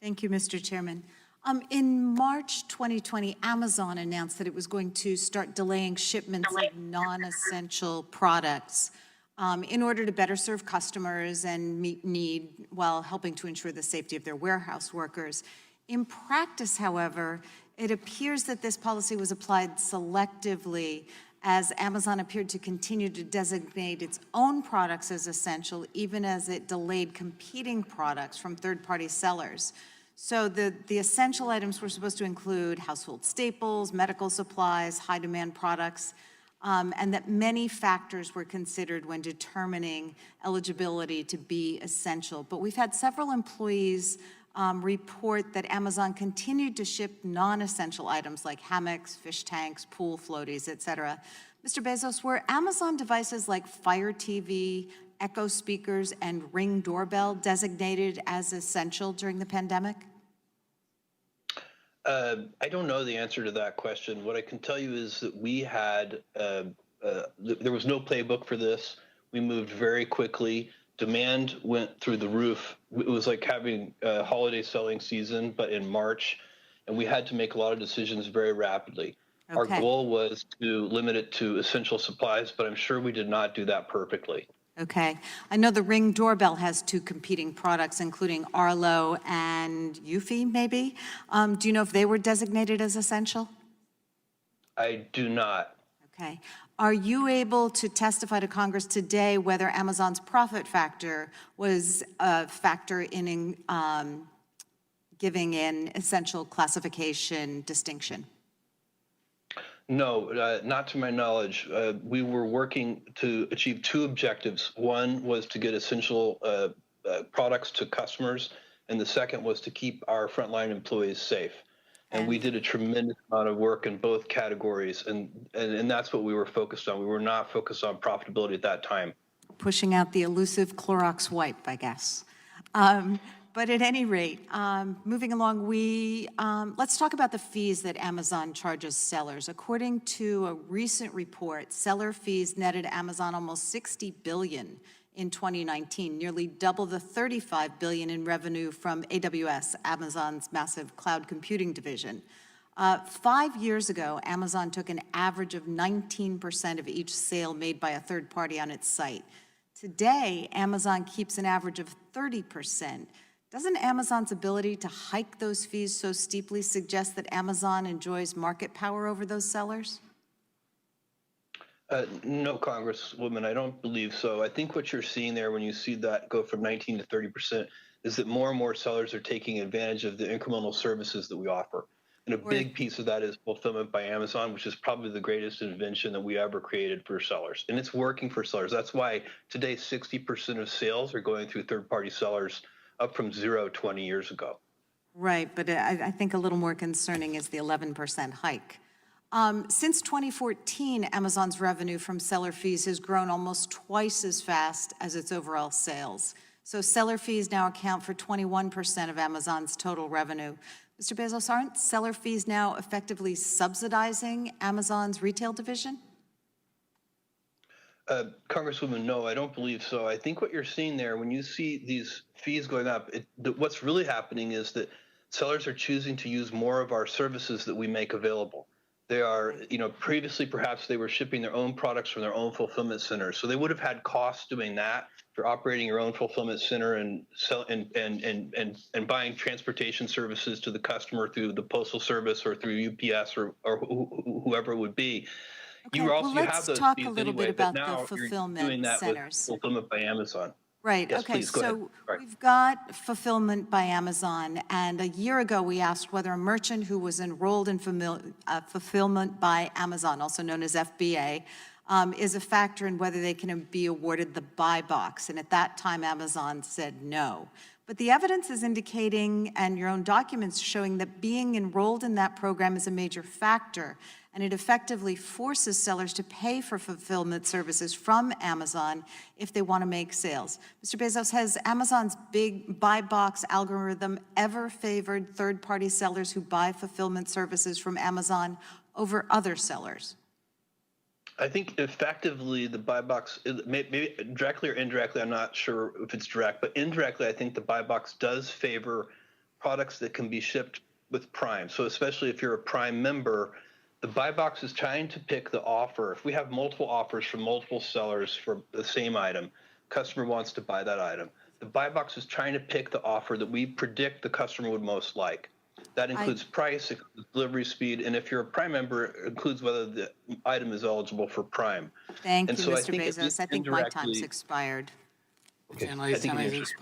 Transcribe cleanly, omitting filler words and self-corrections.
Thank you, Mr. Chairman. In March 2020, Amazon announced that it was going to start delaying shipments of non-essential products in order to better serve customers and meet need while helping to ensure the safety of their warehouse workers. In practice, however, it appears that this policy was applied selectively as Amazon appeared to continue to designate its own products as essential, even as it delayed competing products from third-party sellers. So the essential items were supposed to include household staples, medical supplies, high-demand products, and that many factors were considered when determining eligibility to be essential. But we've had several employees report that Amazon continued to ship non-essential items like hammocks, fish tanks, pool floaties, et cetera. Mr. Bezos, were Amazon devices like Fire TV, Echo speakers, and Ring doorbell designated as essential during the pandemic? I don't know the answer to that question. What I can tell you is that we had, there was no playbook for this. We moved very quickly. Demand went through the roof. It was like having a holiday selling season, but in March, and we had to make a lot of decisions very rapidly. Okay. Our goal was to limit it to essential supplies, but I'm sure we did not do that perfectly. Okay. I know the Ring doorbell has two competing products, including Arlo and Eufy, maybe. Do you know if they were designated as essential? I do not. Okay. Are you able to testify to Congress today whether Amazon's profit factor was a factor in giving an essential classification distinction? No, not to my knowledge. We were working to achieve two objectives. One was to get essential products to customers, and the second was to keep our frontline employees safe. And we did a tremendous amount of work in both categories, and that's what we were focused on. We were not focused on profitability at that time. Pushing out the elusive Clorox wipe, I guess. But at any rate, moving along, let's talk about the fees that Amazon charges sellers. According to a recent report, seller fees netted Amazon almost $60 billion in 2019, nearly double the $35 billion in revenue from AWS, Amazon's massive cloud computing division. 5 years ago, Amazon took an average of 19% of each sale made by a third party on its site. Today, Amazon keeps an average of 30%. Doesn't Amazon's ability to hike those fees so steeply suggest that Amazon enjoys market power over those sellers? No, Congresswoman, I don't believe so. I think what you're seeing there when you see that go from 19 to 30% is that more and more sellers are taking advantage of the incremental services that we offer. And a big piece of that is fulfillment by Amazon, which is probably the greatest invention that we ever created for sellers. And it's working for sellers. That's why today 60% of sales are going through third-party sellers, up from 0 20 years ago. Right, but I think a little more concerning is the 11% hike. Since 2014, Amazon's revenue from seller fees has grown almost twice as fast as its overall sales. So seller fees now account for 21% of Amazon's total revenue. Mr. Bezos, aren't seller fees now effectively subsidizing Amazon's retail division? Congresswoman, no, I don't believe so. I think what you're seeing there, when you see these fees going up, what's really happening is that sellers are choosing to use more of our services that we make available. They are, previously perhaps they were shipping their own products from their own fulfillment centers, so they would have had costs doing that for operating your own fulfillment center and buying transportation services to the customer through the Postal Service or through UPS or whoever it would be. Okay, You let's have talk fees a little anyway, bit but about now the fulfillment you're doing that centers. with fulfillment by Amazon. Right, Yes, okay, please, go ahead. so Right. we've got fulfillment by Amazon, and a year ago we asked whether a merchant who was enrolled in fulfillment by Amazon, also known as FBA, is a factor in whether they can be awarded the buy box, and at that time Amazon said no. But the evidence is indicating, and your own documents showing, that being enrolled in that program is a major factor, and it effectively forces sellers to pay for fulfillment services from Amazon if they want to make sales. Mr. Bezos, has Amazon's big buy box algorithm ever favored third-party sellers who buy fulfillment services from Amazon over other sellers? I think effectively the buy box, maybe directly or indirectly, I'm not sure if it's direct, but indirectly I think the buy box does favor products that can be shipped with Prime. So especially if you're a Prime member, the buy box is trying to pick the offer. If we have multiple offers from multiple sellers for the same item, customer wants to buy that item. The buy box is trying to pick the offer that we predict the customer would most like. That includes price, it includes delivery speed, and if you're a Prime member, it includes whether the item is eligible for Prime. Thank And you, so Mr. Bezos. I think my time's indirectly- expired. Okay, Can I I, think can it I is.